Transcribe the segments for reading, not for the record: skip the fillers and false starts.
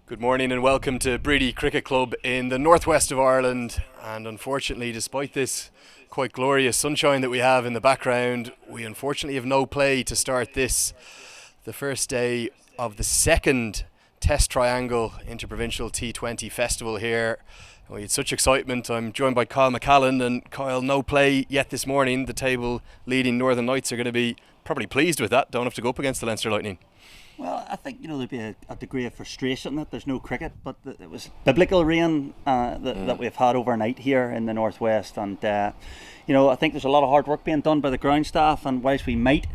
Good morning and welcome to Bready Cricket Club in the northwest of Ireland. And unfortunately, despite this quite glorious sunshine that we have in the background, we unfortunately have no play to start this, the first day of the second Test Triangle Inter-Provincial T20 Festival here. We had such excitement. I'm joined by Kyle McCallan, and Kyle, no play yet this morning. The table leading Northern Knights are going to be probably pleased with that. Don't have to go up against the Leinster Lightning. Well, I think there'd be a degree of frustration that there's no cricket, but it was biblical rain that we've had overnight here in the northwest, and I think there's a lot of hard work being done by the ground staff. And whilst we might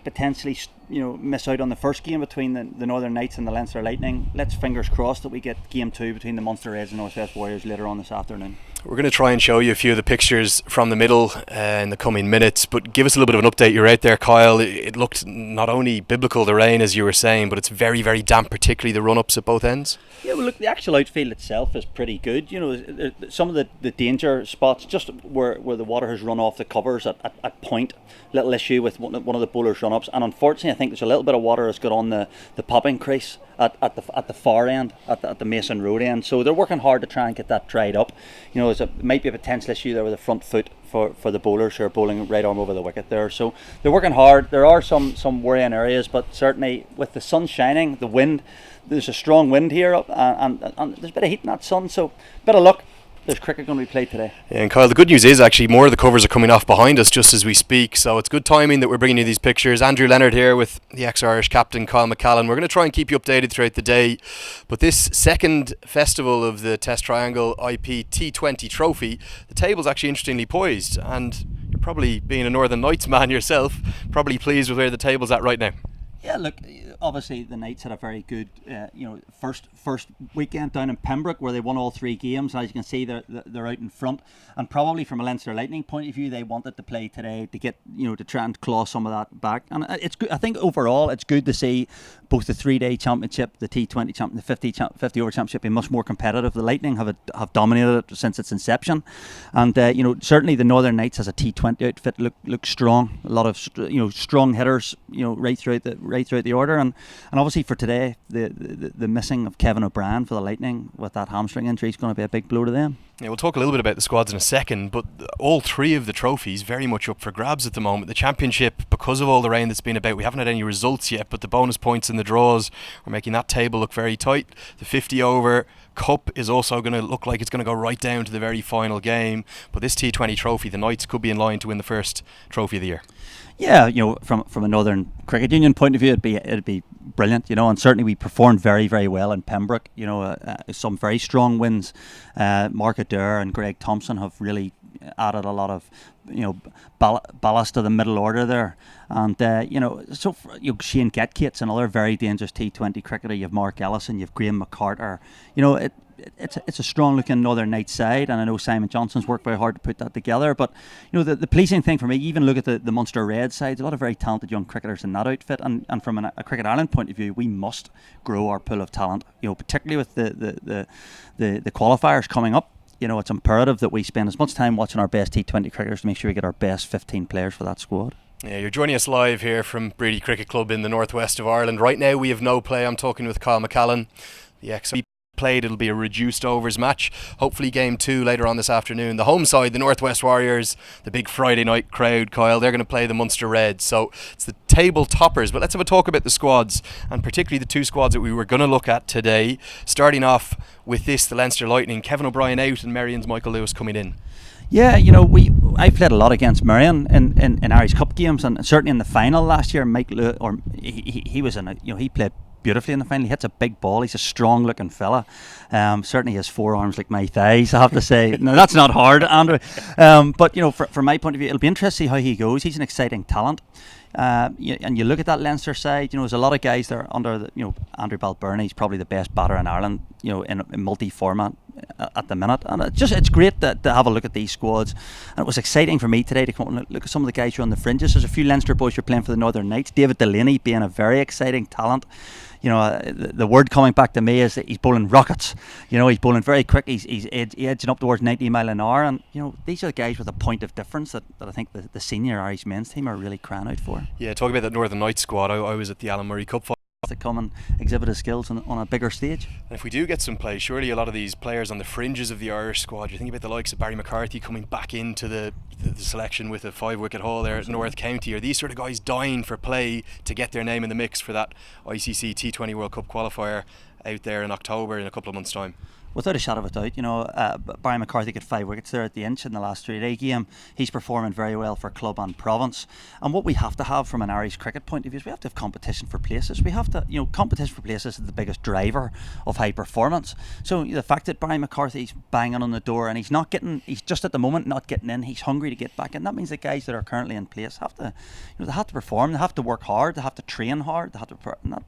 potentially miss out on the first game between the Northern Knights and the Leinster Lightning, let's fingers crossed that we get game 2 between the Munster Reds and Northwest Warriors later on this afternoon. We're going to try and show you a few of the pictures from the middle in the coming minutes, but give us a little bit of an update. You're out there, Kyle. It looked not only biblical, the rain, as you were saying, but it's very, very damp, particularly the run-ups at both ends. Yeah, well, look, the actual outfield itself is pretty good. Some of the danger spots, just where the water has run off the covers at point, little issue with one of the bowlers' run-ups, and unfortunately I think there's a little bit of water that's got on the popping crease at the far end, at the Mason Road end. So they're working hard to try and get that dried up. There might be a potential issue there with the front foot for the bowlers who are bowling right arm over the wicket there. So they're working hard. There are some worrying areas, but certainly with the sun shining, the wind, there's a strong wind here, and there's a bit of heat in that sun. So bit of luck. There's cricket going to be played today. Yeah, and Kyle, the good news is actually more of the covers are coming off behind us just as we speak, so it's good timing that we're bringing you these pictures. Andrew Leonard here with the ex-Irish captain Kyle McCallan. We're going to try and keep you updated throughout the day, but this second festival of the Test Triangle IP T20 Trophy, the table's actually interestingly poised, and you're probably, being a Northern Knights man yourself, probably pleased with where the table's at right now. Yeah, look, obviously the Knights had a very good, first weekend down in Pembroke where they won all 3 games. As you can see, they're out in front, and probably from a Leinster Lightning point of view, they wanted to play today to get, to try and claw some of that back. And it's good. I think overall, it's good to see both the 3-day championship, the T20 champ, the 50 over championship be much more competitive. The Lightning have dominated it since its inception, and certainly the Northern Knights as a T20 outfit look strong. A lot of strong hitters, right throughout the order, and obviously for today, the missing of Kevin O'Brien for the Lightning with that hamstring injury is going to be a big blow to them. Yeah, we'll talk a little bit about the squads in a second, but all 3 of the trophies very much up for grabs at the moment. The championship, because of all the rain that's been about, we haven't had any results yet, but the bonus points and the draws are making that table look very tight. The 50 over Cup is also going to look like it's going to go right down to the very final game, but this T20 trophy, the Knights could be in line to win the first trophy of the year. Yeah, from a Northern Cricket Union point of view, it'd be brilliant, and certainly we performed very, very well in Pembroke. Some very strong wins. Mark Adair and Greg Thompson have really added a lot of ballast to the middle order there, and Shane Getkate's another very dangerous T20 cricketer. You have Mark Ellison, you have Graham McCarter. It's a strong looking Northern Knights side, and I know Simon Johnson's worked very hard to put that together. But the pleasing thing for me, even look at the Munster Reds side, there's a lot of very talented young cricketers in that outfit, and from a Cricket Ireland point of view, we must grow our pool of talent, particularly with the qualifiers coming up. It's imperative that we spend as much time watching our best T20 cricketers to make sure we get our best 15 players for that squad. Yeah, you're joining us live here from Bready Cricket Club in the northwest of Ireland. Right now we have no play. I'm talking with Kyle McCallan, the ex played. It'll be a reduced overs match, hopefully game 2 later on this afternoon. The home side, the Northwest Warriors, the big Friday night crowd, Kyle, they're going to play the Munster Reds, so it's the table toppers. But let's have a talk about the squads, and particularly the 2 squads that we were going to look at today, starting off with the Leinster Lightning. Kevin O'Brien out and Merion's Michael Lewis coming in. Yeah, I played a lot against Merion in Irish Cup games, and certainly in the final last year, Mike Lewis, he was in he played beautifully in the final. He hits a big ball. He's a strong looking fella. Certainly his forearms like my thighs, I have to say. No, that's not hard, Andrew. But from my point of view, it'll be interesting to see how he goes. He's an exciting talent. And you look at that Leinster side, there's a lot of guys there under Andrew Balbirnie. He's probably the best batter in Ireland, in multi-format at the minute. And it's great to have a look at these squads. And it was exciting for me today to come and look at some of the guys who are on the fringes. There's a few Leinster boys who are playing for the Northern Knights. David Delaney being a very exciting talent. The word coming back to me is that he's bowling rockets. He's bowling very quick. He's edging up towards 90 mile an hour, and these are the guys with a point of difference that I think the senior Irish men's team are really crying out for. Yeah, talking about that Northern Knights squad, I was at the Alan Murray Cup to come and exhibit his skills on a bigger stage. And if we do get some play, surely a lot of these players on the fringes of the Irish squad, you think about the likes of Barry McCarthy coming back into the selection with a 5-wicket haul there at North County, are these sort of guys dying for play to get their name in the mix for that ICC T20 World Cup qualifier out there in October in a couple of months' time? Without a shadow of a doubt, Barry McCarthy got 5 wickets there at the Inch in the last 3-day game. He's performing very well for club and province. And what we have to have from an Irish cricket point of view is we have to have competition for places. We have to, competition for places is the biggest driver of high performance. So the fact that Barry McCarthy's banging on the door and he's just at the moment not getting in, he's hungry to get back in. That means the guys that are currently in place have to, they have to perform, they have to work hard, they have to train hard, they have to.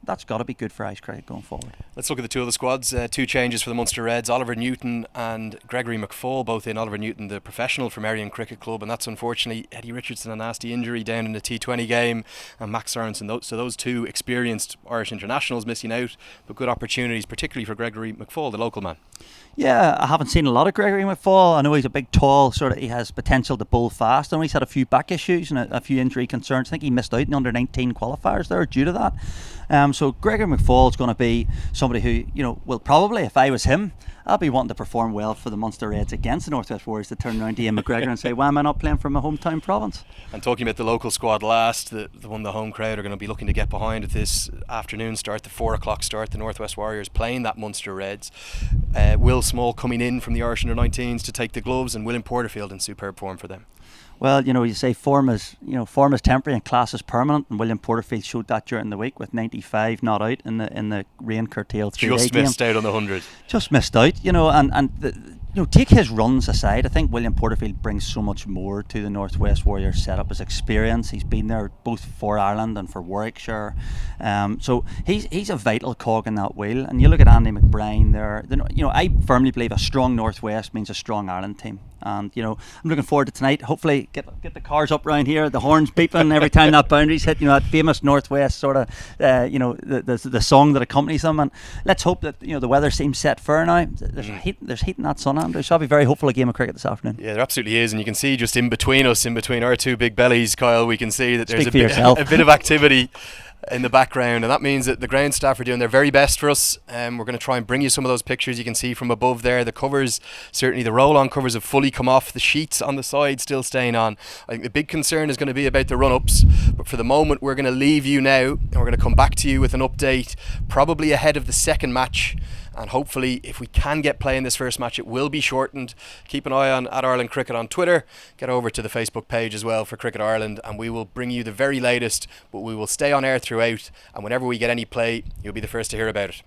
That's got to be good for Irish cricket going forward. Let's look at the two of the squads. 2 changes for the Munster Reds. Oliver Newton and Gregory McFall, both in. Oliver Newton, the professional from Merrion Cricket Club, and that's unfortunately Eddie Richardson, a nasty injury down in the T20 game, and Max Sorensen. So those 2 experienced Irish internationals missing out, but good opportunities, particularly for Gregory McFall, the local man. Yeah, I haven't seen a lot of Gregory McFall. I know he's a big, tall, he has potential to bowl fast. I know he's had a few back issues and a few injury concerns. I think he missed out in the under-19 qualifiers there due to that. So Gregory McFall is going to be somebody who, will probably, if I was him, I'd be wanting to perform well for the Munster Reds against the Northwest Warriors to turn around to Ian McGregor and say, why am I not playing for my hometown province? And talking about the local squad last, the one the home crowd are going to be looking to get behind at this afternoon start, the 4 o'clock start, the Northwest Warriors playing that Munster Reds. Will Small coming in from the Irish under-19s to take the gloves, and William Porterfield in superb form for them. Well, you say form is temporary and class is permanent, and William Porterfield showed that during the week with 95 not out in the rain curtailed 3-day game. Just missed out on the 100. Just missed out, take his runs aside, I think William Porterfield brings so much more to the Northwest Warriors setup. His experience, he's been there both for Ireland and for Warwickshire, so he's a vital cog in that wheel. And you look at Andy McBride there, I firmly believe a strong Northwest means a strong Ireland team. And I'm looking forward to tonight. Hopefully get the cars up round here, the horns beeping every time that boundary's hit, that famous Northwest sort of the song that accompanies them. And let's hope that the weather seems set fair now. There's heat in that sun, Andrew, so I'll be very hopeful a game of cricket this afternoon. Yeah, there absolutely is, and you can see just in between our 2 big bellies, Kyle, we can see that there's a bit of activity in the background, and that means that the ground staff are doing their very best for us. We're going to try and bring you some of those pictures you can see from above there. The covers, certainly the roll-on covers, have fully come off. The sheets on the side still staying on. I think the big concern is going to be about the run-ups, but for the moment we're going to leave you now, and we're going to come back to you with an update probably ahead of the second match. And hopefully, if we can get play in this first match, it will be shortened. Keep an eye on @Ireland Cricket on Twitter. Get over to the Facebook page as well for Cricket Ireland, and we will bring you the very latest, but we will stay on air throughout, and whenever we get any play, you'll be the first to hear about it.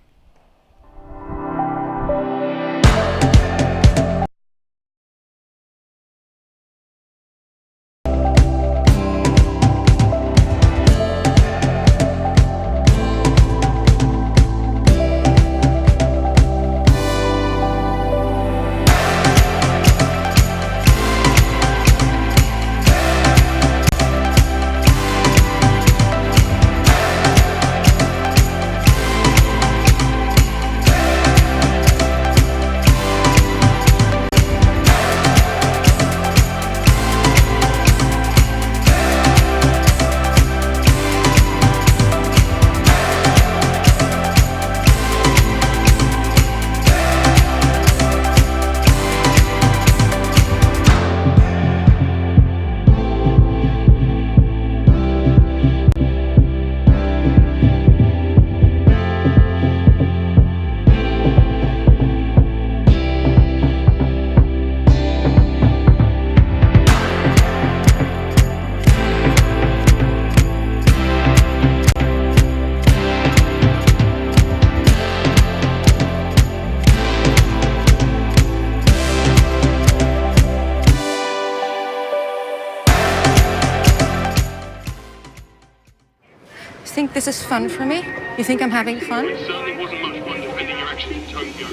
Think this is fun for me? You think I'm having fun? It certainly wasn't much fun defending your action in Tokyo.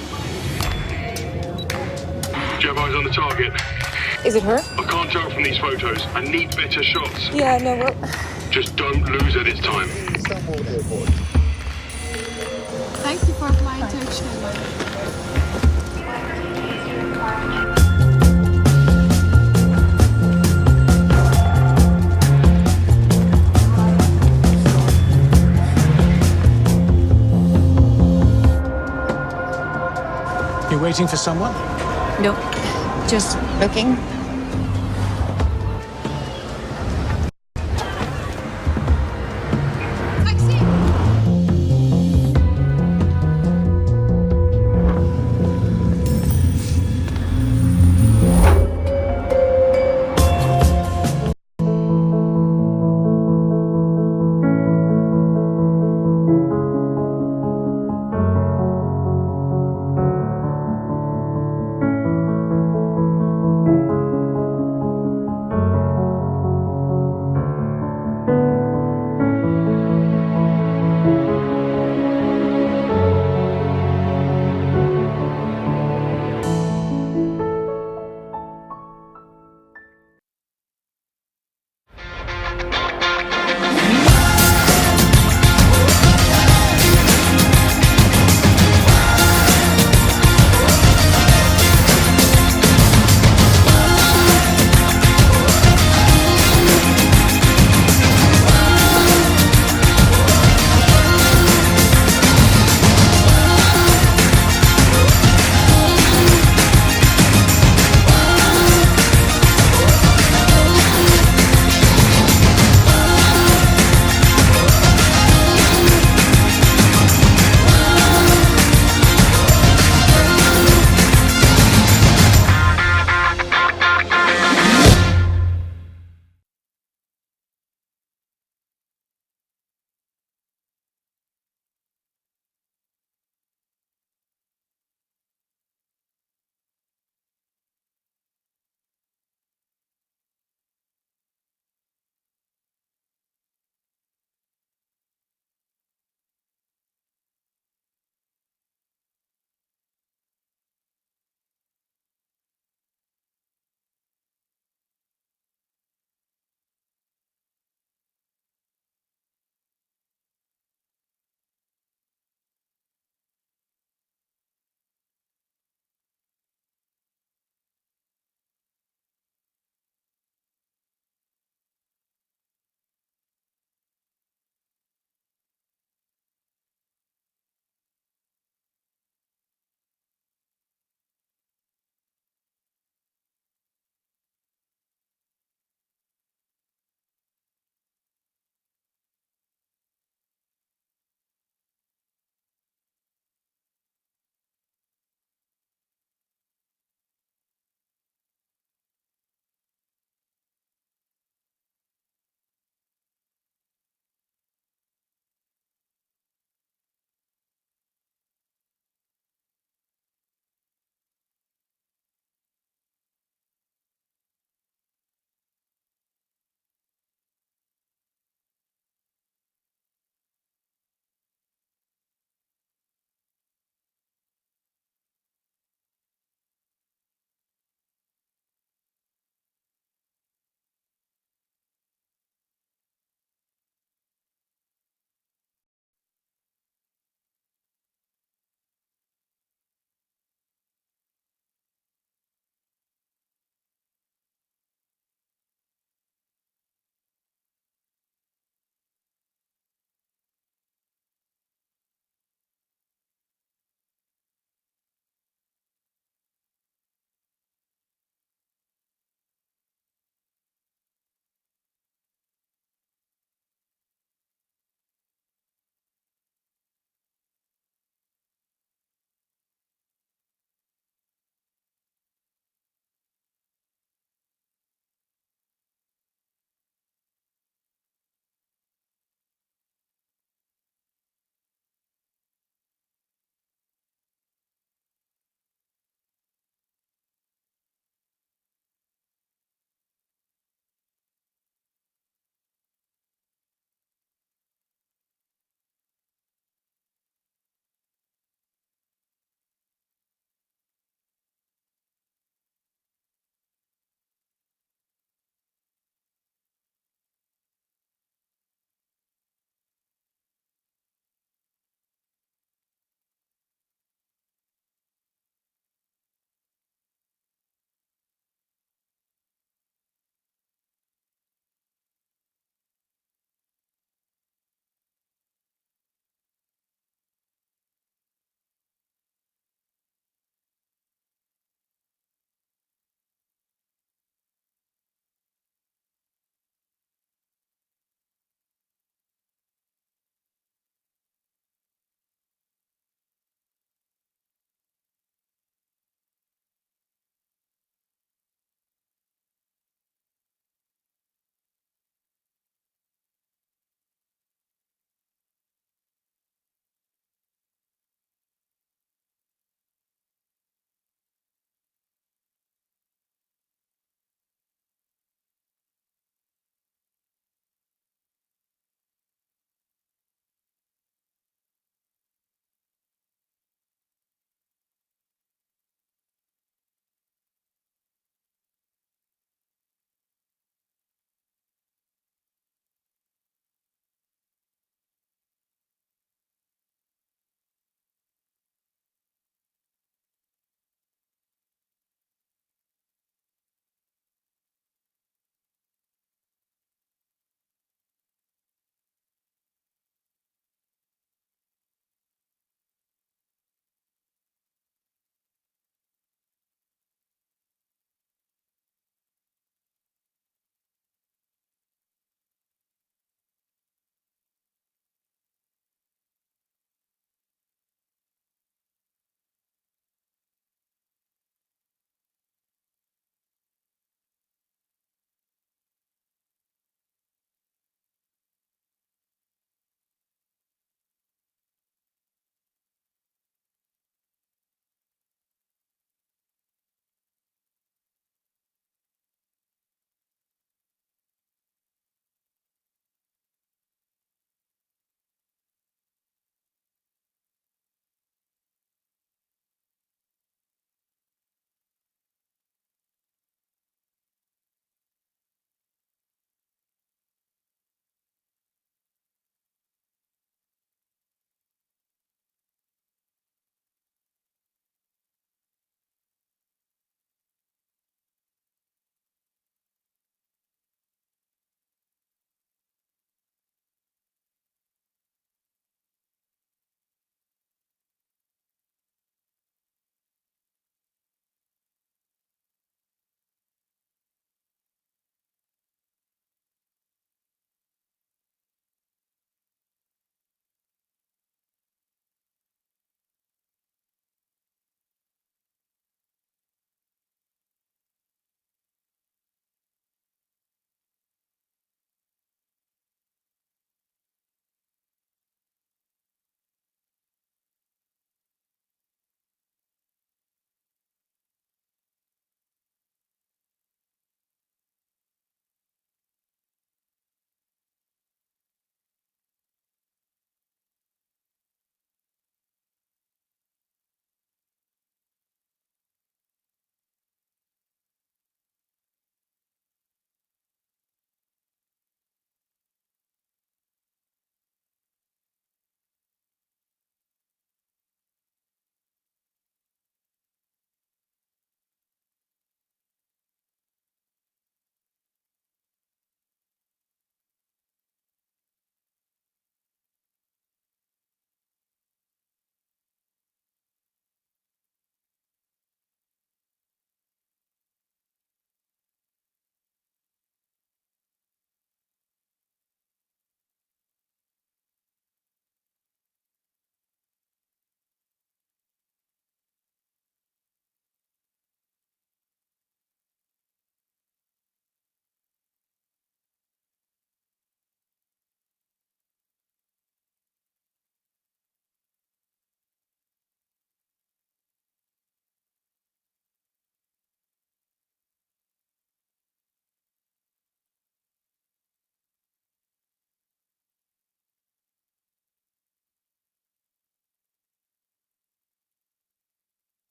Do you have eyes on the target? Is it her? I can't tell from these photos. I need better shots. Yeah, no, we're... Just don't lose it this time. Thank you for applying to You waiting for someone? Nope. Just looking.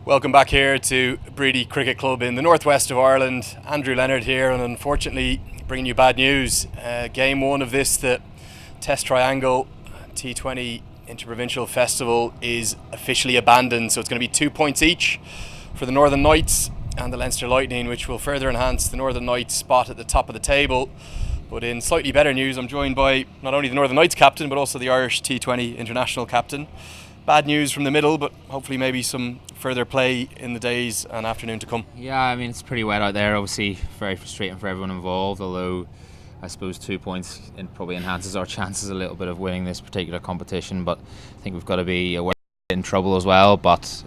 Welcome back here to Bready Cricket Club in the northwest of Ireland. Andrew Leonard here, and unfortunately bringing you bad news. Game 1 of this, the Test Triangle T20 Inter-Provincial Festival, is officially abandoned. So it's going to be 2 points each for the Northern Knights and the Leinster Lightning, which will further enhance the Northern Knights' spot at the top of the table. But in slightly better news, I'm joined by not only the Northern Knights captain, but also the Irish T20 international captain. Bad news from the middle, but hopefully maybe some further play in the days and afternoon to come. Yeah, I mean, it's pretty wet out there. Obviously, very frustrating for everyone involved, although I suppose 2 points probably enhances our chances a little bit of winning this particular competition. But I think we've got to be aware in trouble as well. But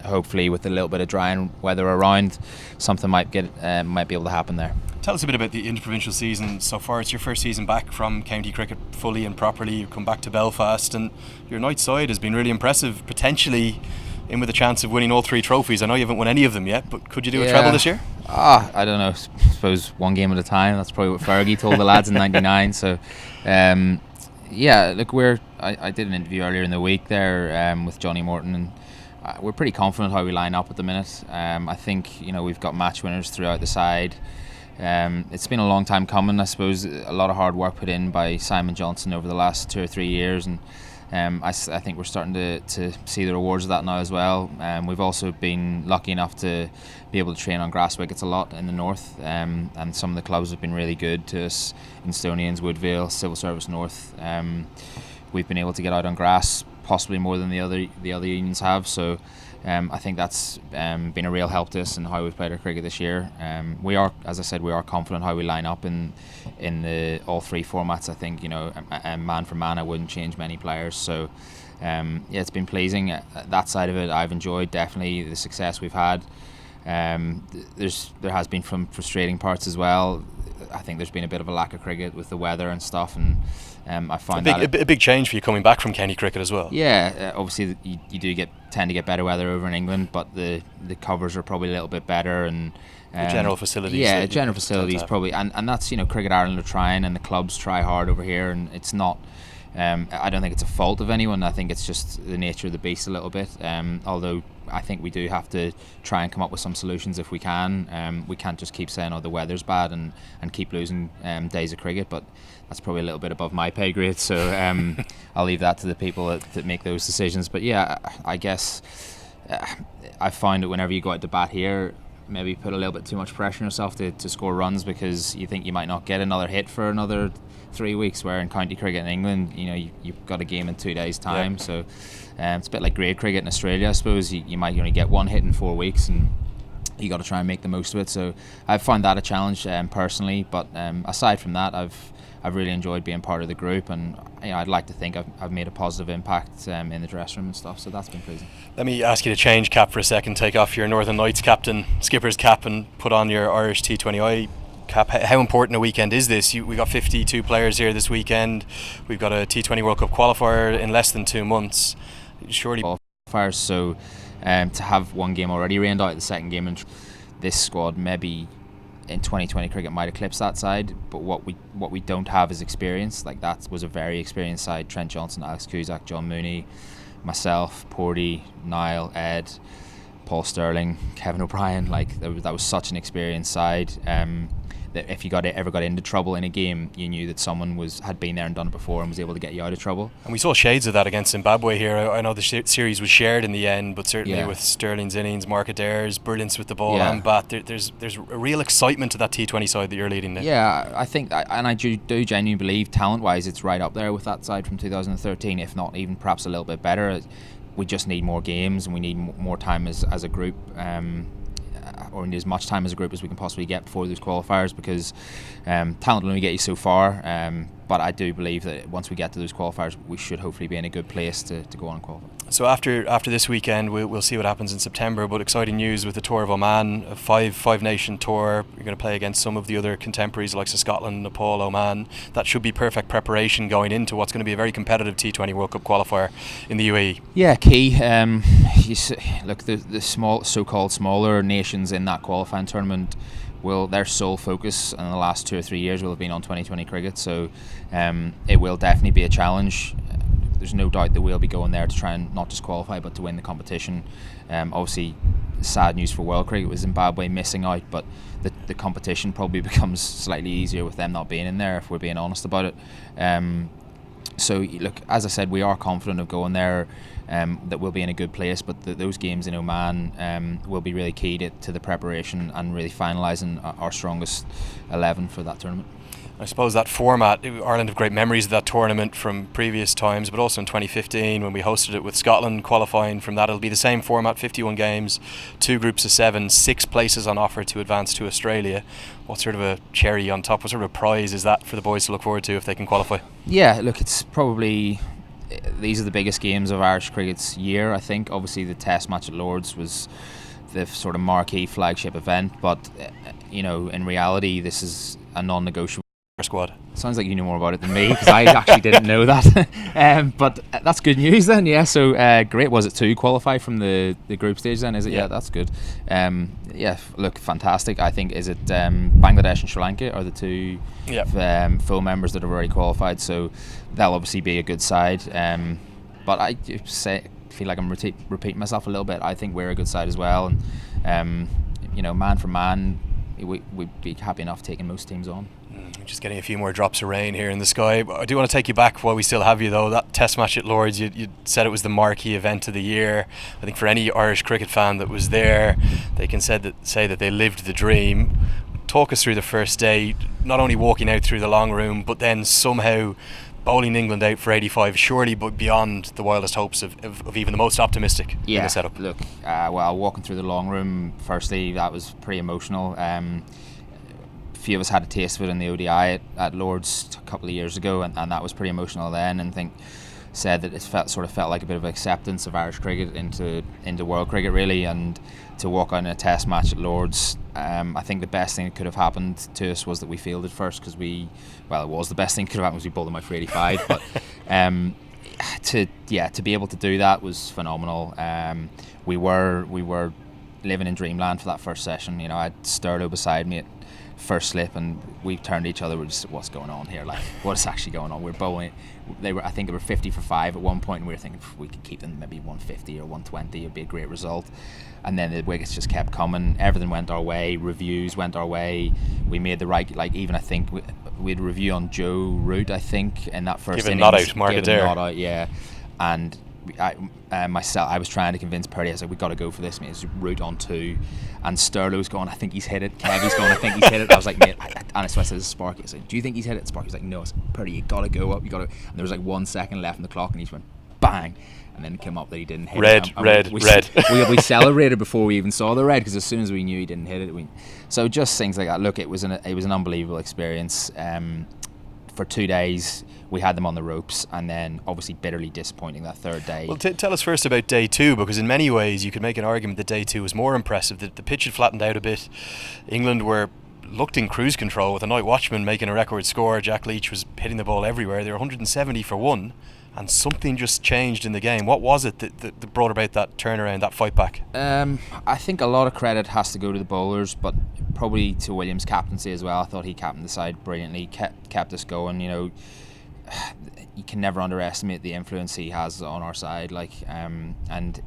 hopefully, with a little bit of drying weather around, something might be able to happen there. Tell us a bit about the Inter-Provincial season so far. It's your first season back from county cricket fully and properly. You've come back to Belfast, and your Knights side has been really impressive, potentially in with a chance of winning all 3 trophies. I know you haven't won any of them yet, but could you do a treble this year? I don't know. I suppose one game at a time. That's probably what Fergie told the lads in '99. So, yeah, look, I did an interview earlier in the week there with Johnny Morton, and we're pretty confident how we line up at the minute. I think we've got match winners throughout the side. It's been a long time coming. I suppose a lot of hard work put in by Simon Johnson over the last 2 or 3 years, and I think we're starting to see the rewards of that now as well. We've also been lucky enough to be able to train on grass wickets a lot in the north, and some of the clubs have been really good to us. Instonians, Woodvale, Civil Service North. We've been able to get out on grass possibly more than the other unions have. So I think that's been a real help to us in how we've played our cricket this year. We are, as I said, confident how we line up in the all 3 formats. I think man for man, I wouldn't change many players. So yeah, it's been pleasing. That side of it, I've enjoyed definitely the success we've had. There has been some frustrating parts as well. I think there's been a bit of a lack of cricket with the weather and stuff, and I find a big change for you coming back from county cricket as well. Yeah, obviously you do tend to get better weather over in England, but the covers are probably a little bit better, and the general facilities. Yeah, general facilities probably, and that's Cricket Ireland are trying, and the clubs try hard over here, and it's not. I don't think it's a fault of anyone. I think it's just the nature of the beast a little bit. Although I think we do have to try and come up with some solutions if we can. We can't just keep saying, the weather's bad and keep losing days of cricket, but that's probably a little bit above my pay grade, so I'll leave that to the people that make those decisions. But yeah, I guess I find that whenever you go out to bat here, maybe put a little bit too much pressure on yourself to score runs, because you think you might not get another hit for another 3 weeks, where in county cricket in England, you've got a game in 2 days' time. Yeah. So it's a bit like grade cricket in Australia, I suppose. You might only get 1 hit in 4 weeks, and you got to try and make the most of it. So I've found that a challenge personally, but aside from that, I've really enjoyed being part of the group, and I'd like to think I've made a positive impact in the dressing room and stuff, so that's been pleasing. Let me ask you to change cap for a second, take off your Northern Knights captain, skipper's cap, and put on your Irish T20I cap. How important a weekend is this? We got 52 players here this weekend. We've got a T20 World Cup qualifier in less than 2 months. Surely qualifiers, so to have one game already rained out, the second game, and this squad maybe in 2020 cricket might eclipse that side, but what we don't have is experience. Like, that was a very experienced side. Trent Johnson, Alex Cusack, John Mooney, myself, Porty, Niall, Ed, Paul Sterling, Kevin O'Brien. Like, that was such an experienced side. That if you ever got into trouble in a game, you knew that someone had been there and done it before and was able to get you out of trouble. And we saw shades of that against Zimbabwe here. I know the series was shared in the end, but certainly with Sterling's innings, Mark Adair's brilliance with the ball and bat, there's a real excitement to that T20 side that you're leading now. Yeah, I think, and I do genuinely believe talent-wise it's right up there with that side from 2013, if not even perhaps a little bit better. We just need more games, and we need more time as a group. Or need as much time as a group as we can possibly get before those qualifiers, because talent will only get you so far, but I do believe that once we get to those qualifiers, we should hopefully be in a good place to go on and qualify. So after this weekend, we'll see what happens in September, but exciting news with the Tour of Oman, a five nation tour. You're going to play against some of the other contemporaries like Scotland, Nepal, Oman. That should be perfect preparation going into what's going to be a very competitive T20 World Cup qualifier in the UAE. Yeah, key. Look, the so-called smaller nations in that qualifying tournament, their sole focus in the last 2 or 3 years will have been on 2020 cricket, so it will definitely be a challenge. there's no doubt that we'll be going there to try and not just qualify but to win the competition. Obviously, sad news for world cricket with Zimbabwe missing out, but the competition probably becomes slightly easier with them not being in there, if we're being honest about it. So look, as I said, we are confident of going there, that we'll be in a good place, but those games in Oman will be really key to the preparation and really finalising our strongest 11 for that tournament. I suppose that format, Ireland have great memories of that tournament from previous times, but also in 2015 when we hosted it with Scotland qualifying from that. It'll be the same format, 51 games, 2 groups of 7, 6 places on offer to advance to Australia. What sort of a cherry on top, what sort of a prize is that for the boys to look forward to if they can qualify? Yeah, look, it's probably, these are the biggest games of Irish cricket's year, I think. Obviously the test match at Lords was the sort of marquee flagship event, but in reality this is a non-negotiable squad. Sounds like you know more about it than me, because I actually didn't know that. But that's good news then. Yeah, so great. Was it to qualify from the group stage then, is it? Yeah, that's good. Look, fantastic. I think, is it Bangladesh and Sri Lanka are the two full members that have already qualified, so that'll obviously be a good side. But I feel like I'm repeating myself a little bit. I think we're a good side as well, and man for man, we'd be happy enough taking most teams on. Just getting a few more drops of rain here in the sky. I do want to take you back while we still have you though. That test match at Lords, you said it was the marquee event of the year. I think for any Irish cricket fan that was there, they can say that they lived the dream. Talk us through the first day, not only walking out through the long room, but then somehow bowling England out for 85, surely but beyond the wildest hopes of even the most optimistic in the setup. Look, walking through the long room, firstly, that was pretty emotional. Few of us had a taste of it in the ODI at Lords a couple of years ago, and that was pretty emotional then, and I think said that it felt like a bit of acceptance of Irish cricket into world cricket really, and to walk on a test match at Lords, I think the best thing that could have happened to us was that we fielded first, because it was the best thing that could have happened, was we bowled them out for 85, but to be able to do that was phenomenal. We were living in dreamland for that first session. I had Sterlo beside me at first slip, and we turned to each other, we're just, what's going on here, like what's actually going on? We're bowling, I think they were 50 for 5 at one point, and we were thinking if we could keep them maybe 150 or 120, it'd be a great result. And then the wickets just kept coming, everything went our way, reviews went our way, we made the right, like even I think we had a review on Joe Root, I think, in that first innings, not out, mark it there, not out, yeah. And I was trying to convince Purdy. I was like, we've got to go for this, mate. It's Root on 2, and Sterlo's going, I think he's hit it. Kevy's going, I think he's hit it. I was like, mate, and so I said to Sparky, I said, do you think he's hit it? Sparky was like, no. I said, Purdy, you got to go up, you got to. And there was like 1 second left on the clock, and he just went bang, and then it came up that he didn't hit it. Red. We celebrated before we even saw the red, because as soon as we knew he didn't hit it, so just things like that. Look, it was an unbelievable experience. For 2 days we had them on the ropes, and then obviously bitterly disappointing that third day. Well, tell us first about day 2, because in many ways you could make an argument that day 2 was more impressive. The pitch had flattened out a bit. England looked in cruise control with a night watchman making a record score. Jack Leach was hitting the ball everywhere. They were 170 for 1, and something just changed in the game. What was it that brought about that turnaround, that fight back? I think a lot of credit has to go to the bowlers, but probably to Williams' captaincy as well. I thought he captained the side brilliantly, kept us going. You can never underestimate the influence he has on our side. And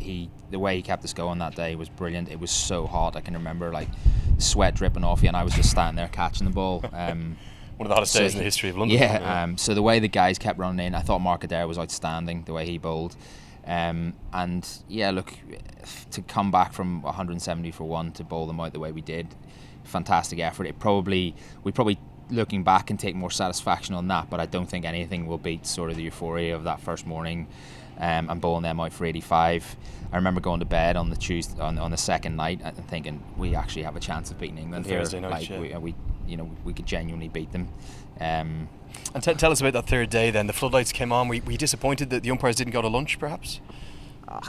the way he kept us going that day was brilliant. It was so hot. I can remember sweat dripping off you, and I was just standing there catching the ball. One of the hottest days in the history of London. Yeah. So the way the guys kept running in, I thought Mark Adair was outstanding. The way he bowled. And yeah, look, to come back from 170 for 1 to bowl them out the way we did, fantastic effort. We probably looking back and take more satisfaction on that, but I don't think anything will beat sort of the euphoria of that first morning, and bowling them out for 85. I remember going to bed on the Tuesday, on the second night, and thinking we actually have a chance of beating England here. Thursday night, we could genuinely beat them. And tell us about that third day then. The floodlights came on. Were you disappointed that the umpires didn't go to lunch, perhaps? Oh,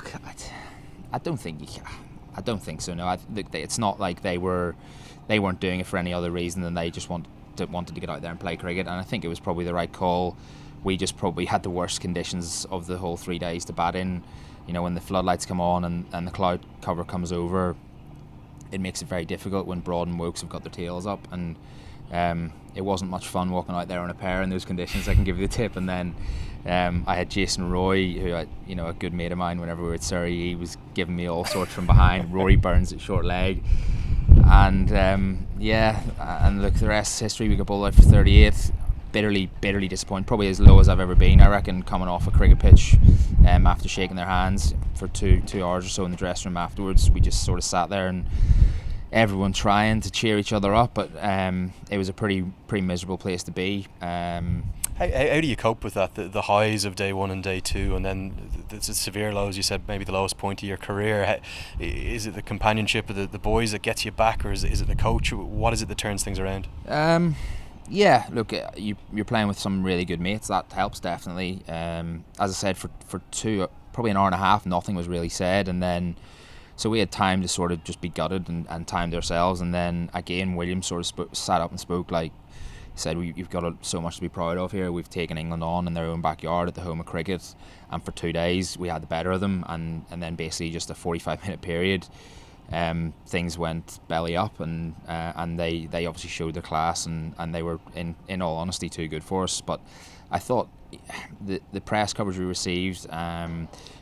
I don't think so. No, it's not like they weren't doing it for any other reason than they just wanted to get out there and play cricket, and I think it was probably the right call. We just probably had the worst conditions of the whole 3 days to bat in. When the floodlights come on and the cloud cover comes over, it makes it very difficult when Broad and Wokes have got their tails up, and It wasn't much fun walking out there on a pair in those conditions, I can give you the tip. And then I had Jason Roy, who a good mate of mine. Whenever we were at Surrey, he was giving me all sorts from behind. Rory Burns at short leg, and and look, the rest is history. We got bowled out for 38. Bitterly disappointed. Probably as low as I've ever been, I reckon, coming off a cricket pitch after shaking their hands for two hours or so in the dressing room afterwards. We just sort of sat there and everyone trying to cheer each other up, but it was a pretty miserable place to be. How do you cope with that? The highs of day one and day two, and then the severe lows. You said maybe the lowest point of your career. Is it the companionship of the boys that gets you back, or is it the coach? What is it that turns things around? Yeah, look, you're playing with some really good mates. That helps definitely. As I said, for probably an hour and a half, nothing was really said, and then so we had time to sort of just be gutted and timed ourselves. And then again, William sort of sat up and spoke, like he said, you've got so much to be proud of here. We've taken England on in their own backyard at the home of cricket, and for 2 days we had the better of them, and then basically just a 45-minute period, things went belly up, and they obviously showed their class, and they were in all honesty too good for us. But I thought the press coverage we received,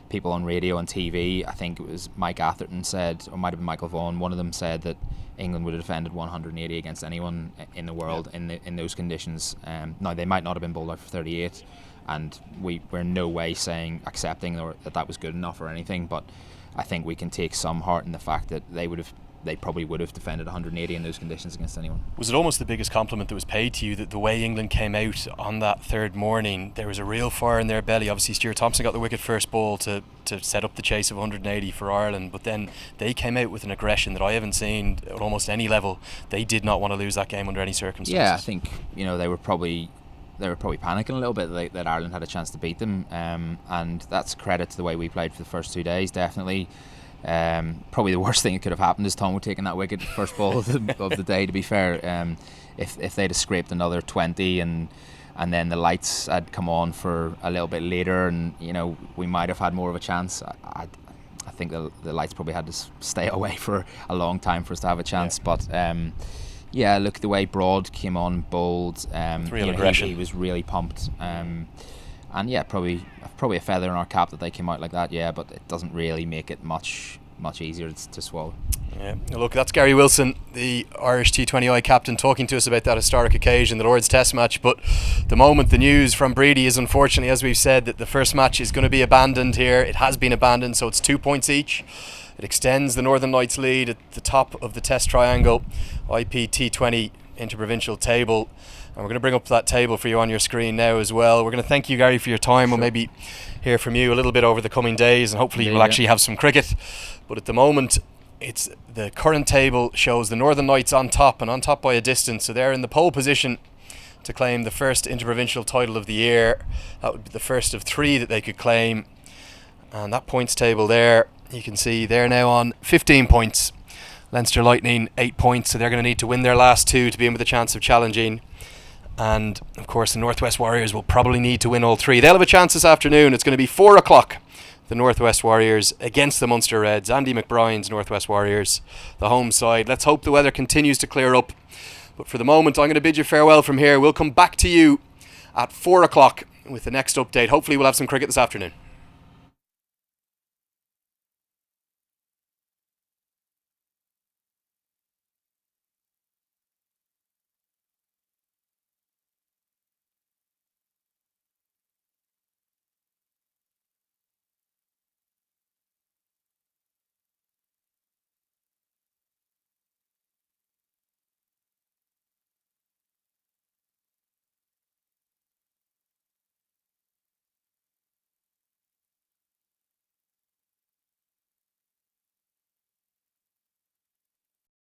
people on radio and TV, I think it was Mike Atherton said, or might have been Michael Vaughan, one of them said that England would have defended 180 against anyone in the world in those conditions. Now they might not have been bowled out for 38, and we're in no way accepting that was good enough or anything, but I think we can take some heart in the fact that they probably would have defended 180 in those conditions against anyone. Was it almost the biggest compliment that was paid to you, that the way England came out on that third morning, there was a real fire in their belly? Obviously Stuart Thompson got the wicket first ball to set up the chase of 180 for Ireland, but then they came out with an aggression that I haven't seen at almost any level. They did not want to lose that game under any circumstances. Yeah, I think they were probably panicking a little bit that Ireland had a chance to beat them, and that's credit to the way we played for the first 2 days, definitely. Probably the worst thing that could have happened is Tonga taking that wicket first ball of the day, to be fair. If they'd have scraped another 20 and then the lights had come on for a little bit later, and we might have had more of a chance. I think the lights probably had to stay away for a long time for us to have a chance. But look, the way Broad came on, bowled, real aggression. He was really pumped. And probably a feather in our cap that they came out like that. Yeah, but it doesn't really make it much easier to swallow. Yeah, look, that's Gary Wilson, the Irish T20I captain, talking to us about that historic occasion, the Lord's Test match. But the moment, the news from Bready is, unfortunately, as we've said, that the first match is going to be abandoned here. It has been abandoned, so it's 2 points each. It extends the Northern Lights lead at the top of the Test triangle, IPT20 Inter-Provincial table. And we're going to bring up that table for you on your screen now as well. We're going to thank you, Gary, for your time. Sure. We'll maybe hear from you a little bit over the coming days, and hopefully we'll actually have some cricket. But at the moment, it's the current table shows the Northern Lights on top, and on top by a distance. So they're in the pole position to claim the first Inter-Provincial title of the year. That would be the first of 3 that they could claim. And that points table there, you can see they're now on 15 points. Leinster Lightning 8 points, so they're going to need to win their last 2 to be in with a chance of challenging. And of course the Northwest Warriors will probably need to win all 3. They'll have a chance this afternoon. It's going to be 4 o'clock. The Northwest Warriors against the Munster Reds. Andy McBrien's Northwest Warriors, the home side. Let's hope the weather continues to clear up. But for the moment, I'm going to bid you farewell from here. We'll come back to you at 4 o'clock with the next update. Hopefully we'll have some cricket this afternoon.